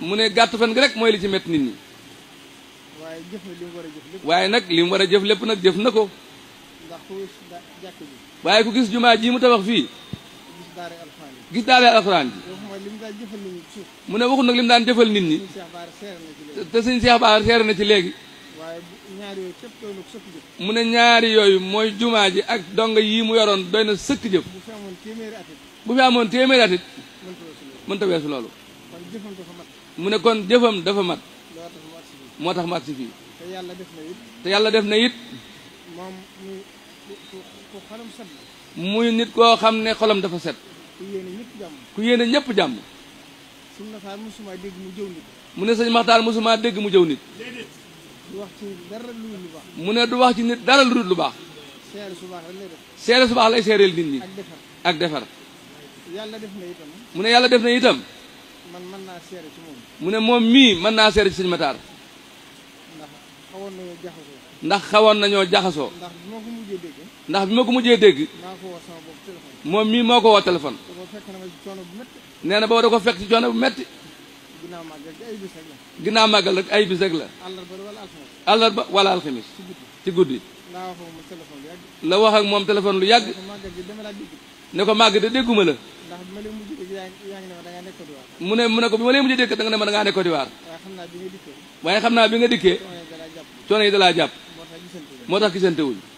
mu ne gàtt fan gi rek mooy li ci métti nit ñi. waaye jëf na li mu war a jëf lépp. waaye nag li mu war a jëf lépp nag jëf na ko. ndax ku gis jàkk ji. waaye ku gis jumaa ji mu tabax fii. gis daara alxuraan yi. gis daara alxuraan ji. waxuma li mu daan jëfal nit ñi ci suuf. mu ne waxul nag li mu daan jëfal nit ñi. te sëñ Cheikh Bara seere na ci léegi. waaye ñaari yooyu képp doy na ko sëkk jëf. mu ne ñaari yooyu mooy jumaa ji ak donga yii mu yoroon doy na sëkk jëf. bu fi amoon téeméeri at it. bu fi amoon téeméeri at it. mënta weesu mënta weesu loolu. loolu. kon jëfam dafa mat. mu ne kon jëfam dafa mat. loolu tax mu agsi fii. moo tax mu agsi fii. te yàlla def na it. te yàlla def na it. moom muy ku xolam set la. muy nit koo xam ne xolam dafa set. ku yéene ñëpp jàmm. ku yéene ñëpp jàmm. suñu nafaar mosuma dégg mu jëw nit. mu ne sëñ Maxtaar mosuma dégg mu jëw nit. du wax ci dara lu baax. mu ne du wax ci nit dara lu dul lu baax. seere su baax rek lay def. seere su baax lay seereel nit ñi. ak defar. ak defar. yàlla def na itam. mu ne yàlla def na itam. man mën naa seere ci moom. mu ne moom mii mën naa seere ci sëñ Maxtaar. ndax xawoon nañoo ndax xawoon nañoo jaxasoo. jaxasoo. ndax bi ma ko mujjee dégg. ndax bi ma ko mujjee dégg. maa ko woo sama bopp téléphone. moom mii moo ko woo téléphone. te boo fekk na ma ci coono bu métti. nee na booba da ko fekk ci coono bu metti. ginnaaw màggal gi ay bis rek la. ginnaaw màggal rek ay bis rek la. àllarba wala alxames. àllarba wala alxamis. ci guddi. ci guddi. laa wax ak moom téléphone lu yàgg. la wax ak moom téléphone lu yàgg. ko màggal gi dama laa dégg. ne ko màgg de dégguma la. ndax bi ma leen mujjee dégg yaa ngi ne ma da ngaa nekk Côte d'Ivoire. mu ne ko bi ma leen mujjee dégg da nga ne ma da ngaa ne Côte d'Ivoire. waaye xam naa bi nga dikkee. waaye xam naa bi nga dikkee. coono yi dalaa jàpp. coono yi dalaa jàpp. moo tax gisante moo tax gisante wuñ.